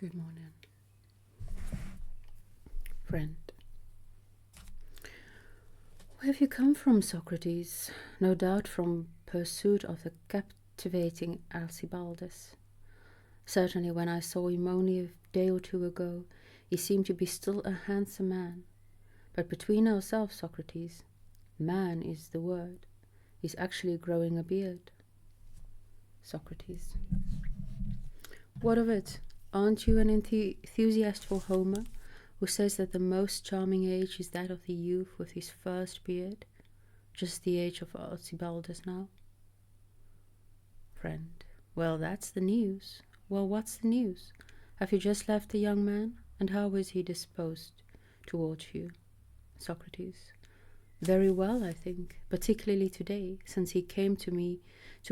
Good morning. Friend. Where have you come from, Socrates? No doubt from pursuit of the captivating Alcibiades. Certainly when I saw him only a day or two ago, he seemed to be still a handsome man. But between ourselves, Socrates, man is the word. He's actually growing a beard. Socrates. What of it? Aren't you an enthusiast for Homer, who says that the most charming age is that of the youth with his first beard, just the age of Alcibiades now? Friend. Well, that's the news. Well, what's the news? Have you just left the young man? And how is he disposed towards you? Socrates. Very well, I think, particularly today, since he came to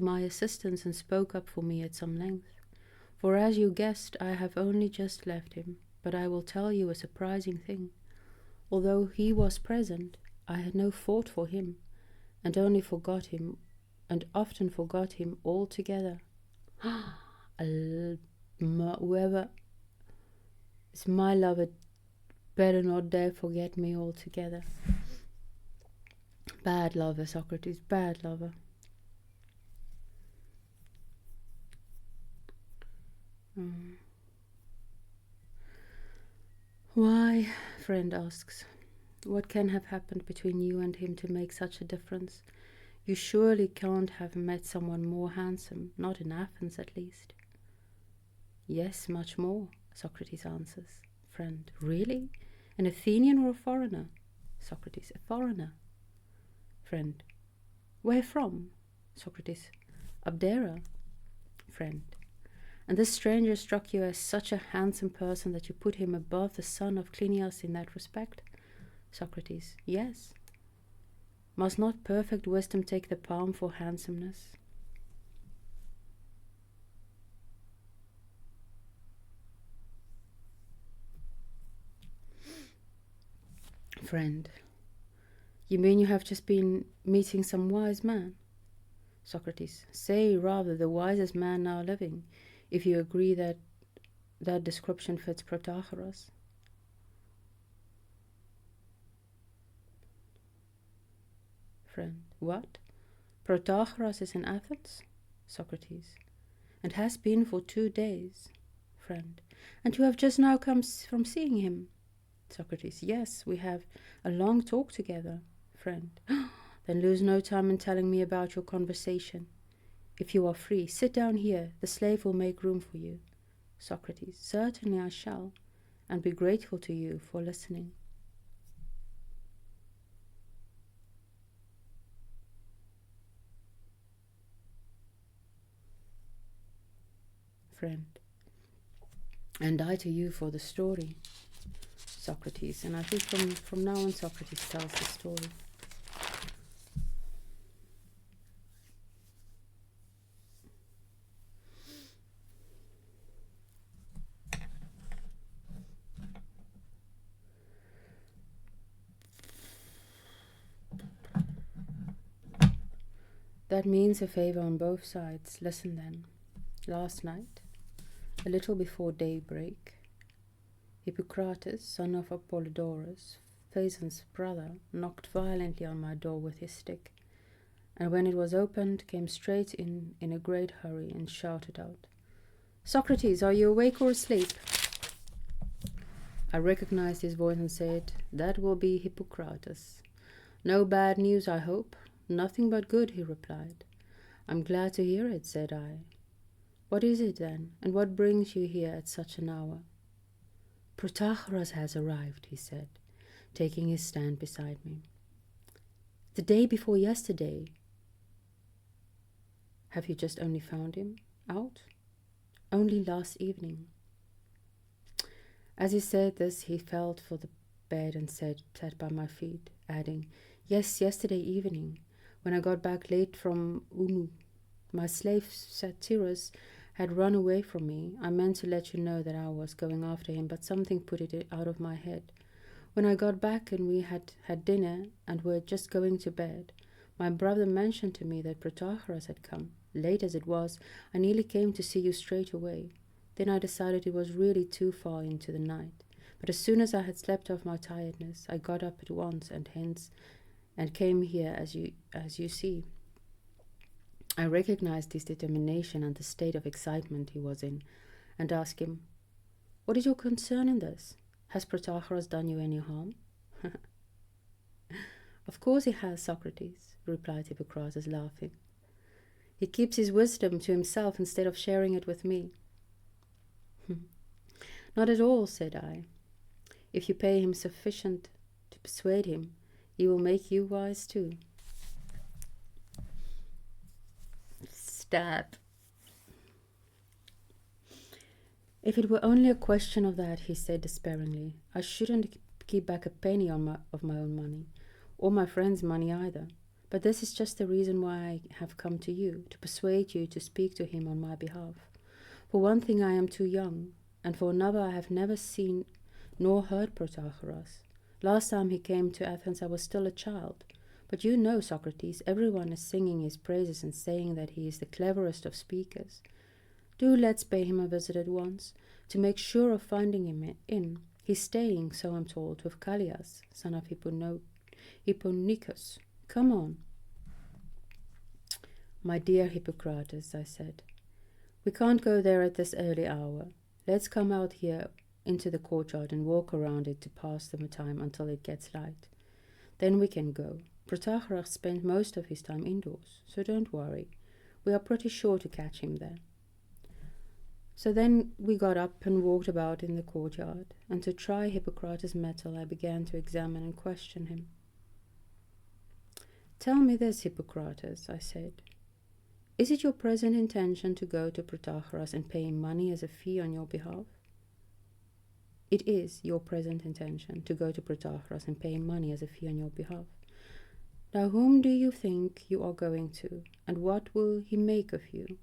my assistance and spoke up for me at some length. For as you guessed, I have only just left him, but I will tell you a surprising thing. Although he was present, I had no thought for him, and only forgot him, and often forgot him altogether. Whoever is my lover better not dare forget me altogether. Bad lover, Socrates, bad lover. Why, friend asks, what can have happened between you and him to make such a difference? You surely can't have met someone more handsome, not in Athens at least. Yes, much more, Socrates answers. Friend, really? An Athenian or a foreigner? Socrates, a foreigner. Friend, where from? Socrates, Abdera. Friend, and this stranger struck you as such a handsome person that you put him above the son of Clinias in that respect? Socrates, yes. Must not perfect wisdom take the palm for handsomeness? Friend, you mean you have just been meeting some wise man? Socrates, say rather the wisest man now living, if you agree that that description fits Protagoras. Friend, what? Protagoras is in Athens? Socrates, and has been for 2 days. Friend, and you have just now come from seeing him? Socrates, yes, we have a long talk together. Friend, then lose no time in telling me about your conversation. If you are free, sit down here, the slave will make room for you. Socrates, certainly I shall, and be grateful to you for listening. Friend, and I to you for the story. Socrates, and I think from now on Socrates tells the story. That means a favor on both sides. Listen then. Last night, a little before daybreak, Hippocrates, son of Apollodorus, Phaeson's brother, knocked violently on my door with his stick, and when it was opened, came straight in a great hurry, and shouted out, "Socrates, are you awake or asleep?" I recognized his voice and said, "That will be Hippocrates. No bad news, I hope?" "Nothing but good," he replied. "I'm glad to hear it," said I. "What is it then, and what brings you here at such an hour?" "Protagoras has arrived," he said, taking his stand beside me. "The day before yesterday." "Have you just only found him out?" "Only last evening." As he said this, he felt for the bed and sat by my feet, adding, "Yes, yesterday evening, when I got back late from Unu. My slave Satyrus had run away from me. I meant to let you know that I was going after him, but something put it out of my head. When I got back and we had dinner and were just going to bed, my brother mentioned to me that Protagoras had come. Late as it was, I nearly came to see you straight away. Then I decided it was really too far into the night. But as soon as I had slept off my tiredness, I got up at once and came here as you see. I recognized his determination and the state of excitement he was in, and asked him, "What is your concern in this? Has Protagoras done you any harm?" "Of course he has, Socrates," replied Hippocrates, laughing. "He keeps his wisdom to himself instead of sharing it with me." "Not at all," said I. "If you pay him sufficient to persuade him, he will make you wise too." Stab. "If it were only a question of that," he said despairingly, "I shouldn't keep back a penny of my own money, or my friend's money either. But this is just the reason why I have come to you, to persuade you to speak to him on my behalf. For one thing, I am too young, and for another, I have never seen nor heard Protagoras. Last time he came to Athens, I was still a child. But you know, Socrates, everyone is singing his praises and saying that he is the cleverest of speakers. Do let's pay him a visit at once, to make sure of finding him in. He's staying, so I'm told, with Callias, son of Hipponicus. Come on." "My dear Hippocrates," I said, "we can't go there at this early hour. Let's come out here into the courtyard and walk around it to pass the time until it gets light. Then we can go. Protagoras spent most of his time indoors, so don't worry. We are pretty sure to catch him there." So then we got up and walked about in the courtyard, and to try Hippocrates' mettle I began to examine and question him. "Tell me this, Hippocrates," I said. "Is it your present intention to go to Protagoras and pay him money as a fee on your behalf?" "It is your present intention to go to Protagoras and pay him money as a fee on your behalf. Now whom do you think you are going to, and what will he make of you?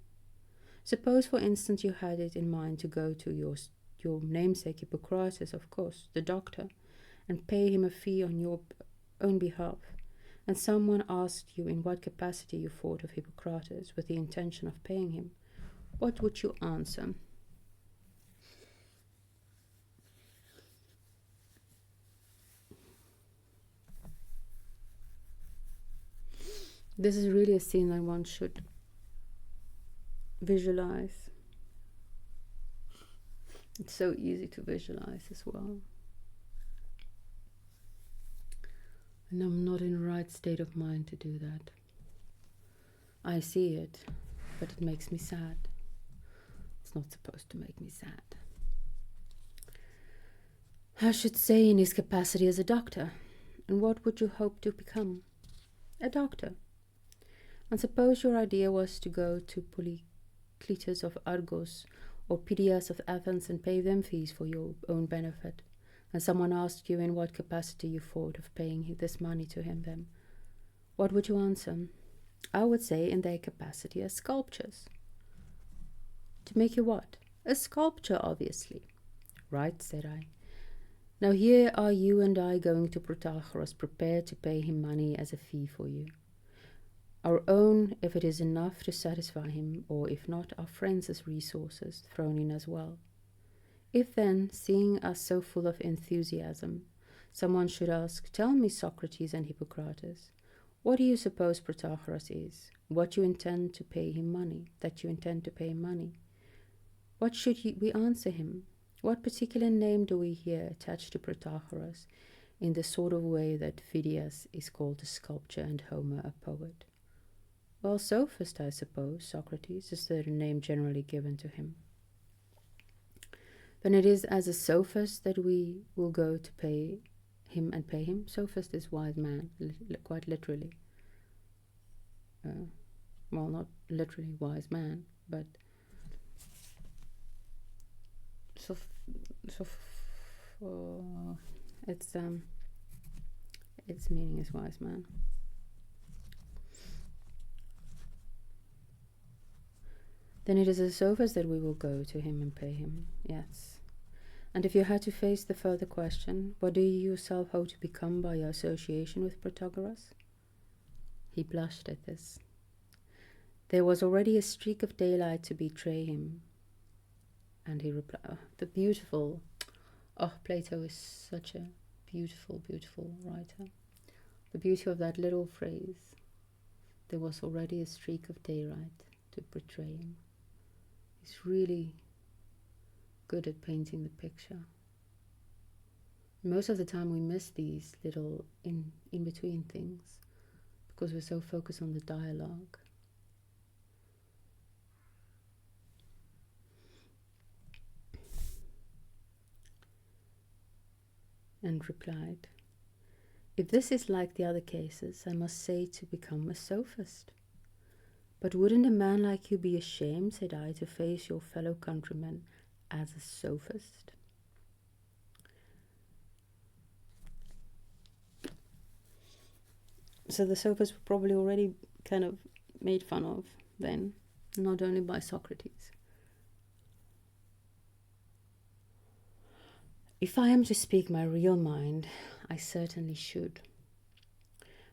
Suppose, for instance, you had it in mind to go to your namesake Hippocrates, of course, the doctor, and pay him a fee on your own behalf, and someone asked you in what capacity you thought of Hippocrates with the intention of paying him. What would you answer?" This is really a scene that one should visualize. It's so easy to visualize as well. And I'm not in the right state of mind to do that. I see it, but it makes me sad. It's not supposed to make me sad. I should say in his capacity as a doctor. And what would you hope to become? A doctor. And suppose your idea was to go to Polycletus of Argos or Pidias of Athens and pay them fees for your own benefit, and someone asked you in what capacity you thought of paying this money to him then. What would you answer? I would say in their capacity as sculptors. To make you what? A sculpture, obviously. Right, said I. Now here are you and I going to Protagoras, prepared to pay him money as a fee for you. Our own, if it is enough to satisfy him, or if not, our friends' resources thrown in as well. If then, seeing us so full of enthusiasm, someone should ask, tell me, Socrates and Hippocrates, what do you suppose Protagoras is? What you intend to pay him money? That you intend to pay him money? What should we answer him? What particular name do we hear attached to Protagoras in the sort of way that Phidias is called a sculptor and Homer a poet? Well, sophist, I suppose, Socrates is the name generally given to him. Then it is as a sophist that we will go to pay him and pay him. Sophist is wise man, quite literally. Well, not literally wise man, but its meaning is wise man. Then it is a sophist that we will go to him and pay him, yes. And if you had to face the further question, what do you yourself hope to become by your association with Protagoras? He blushed at this. There was already a streak of daylight to betray him. And he replied, Plato is such a beautiful, beautiful writer. The beauty of that little phrase, there was already a streak of daylight to betray him. He's really good at painting the picture. Most of the time we miss these little in-between things because we're so focused on the dialogue. And replied, if this is like the other cases, I must say to become a sophist. But wouldn't a man like you be ashamed, said I, to face your fellow countrymen as a sophist? So the sophists were probably already kind of made fun of then, not only by Socrates. If I am to speak my real mind, I certainly should.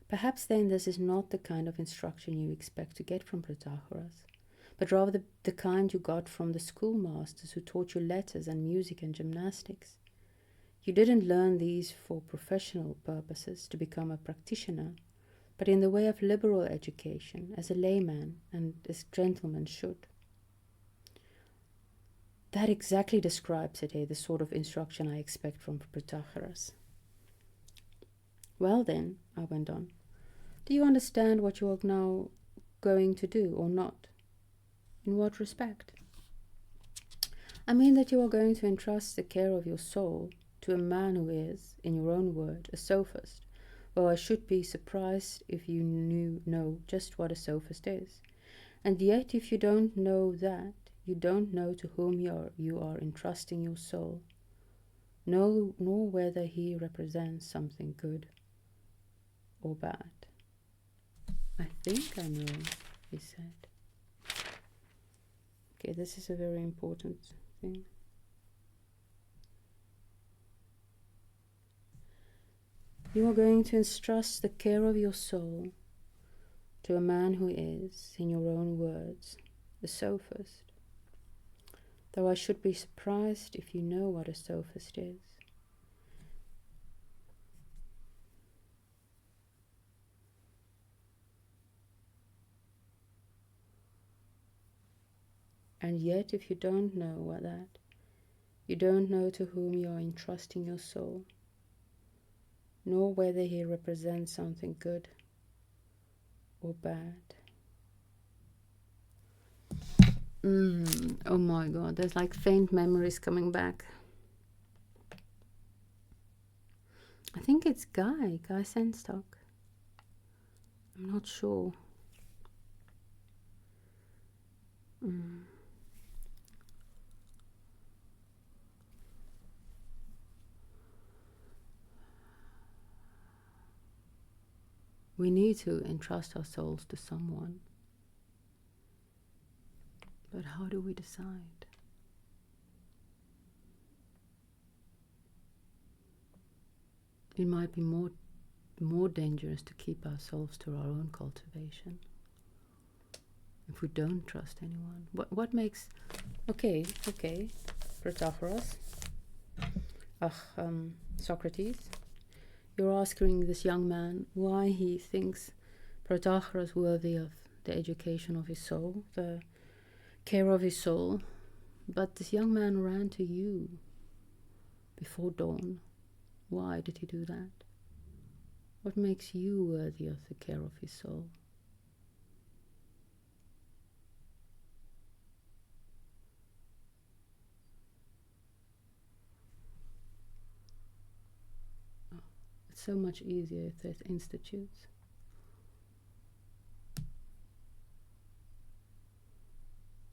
Perhaps then this is not the kind of instruction you expect to get from Protagoras, but rather the kind you got from the schoolmasters who taught you letters and music and gymnastics. You didn't learn these for professional purposes to become a practitioner, but in the way of liberal education, as a layman and as gentlemen should. That exactly describes today the sort of instruction I expect from Protagoras. Well then, I went on, do you understand what you are now going to do or not? In what respect? I mean that you are going to entrust the care of your soul to a man who is, in your own word, a sophist, though I should be surprised if you know just what a sophist is. And yet if you don't know that, you don't know to whom you are entrusting your soul, nor whether he represents something good or bad. I think I know, he said. Okay, this is a very important thing. You are going to entrust the care of your soul to a man who is, in your own words, a sophist. Though I should be surprised if you know what a sophist is. And yet if you don't know what that, you don't know to whom you are entrusting your soul, nor whether he represents something good or bad. Oh my God, there's like faint memories coming back. I think it's Guy Sandstock. I'm not sure. We need to entrust our souls to someone. But how do we decide? It might be more dangerous to keep ourselves to our own cultivation if we don't trust anyone. What makes... Okay, Protagoras. Socrates. You're asking this young man why he thinks Protagoras worthy of the education of his soul, the care of his soul. But this young man ran to you before dawn. Why did he do that? What makes you worthy of the care of his soul? Oh, it's so much easier if there's institutes.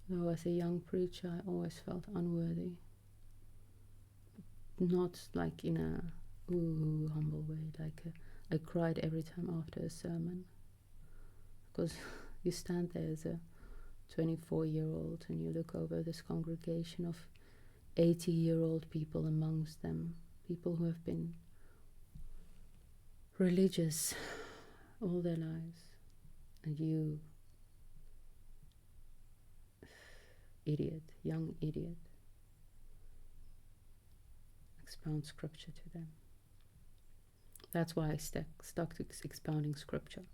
Though as a young preacher, I always felt unworthy. Not like in a humble way, like I cried every time after a sermon. Because you stand there as a 24-year-old and you look over this congregation of 80-year-old people amongst them, people who have been religious all their lives, and you, idiot, young idiot, expound scripture to them. That's why I stuck to expounding scripture,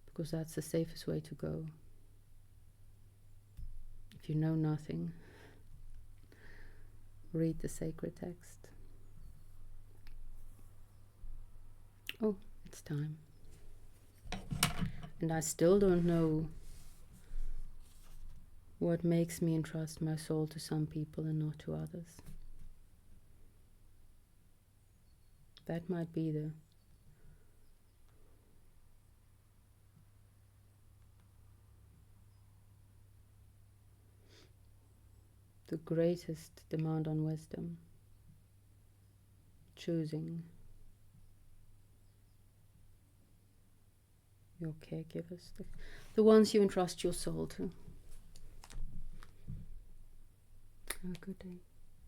because that's the safest way to go. If you know nothing, read the sacred text. Oh, it's time. And I still don't know what makes me entrust my soul to some people and not to others. That might be the greatest demand on wisdom. Choosing your caregivers, the ones you entrust your soul to. Have a good day.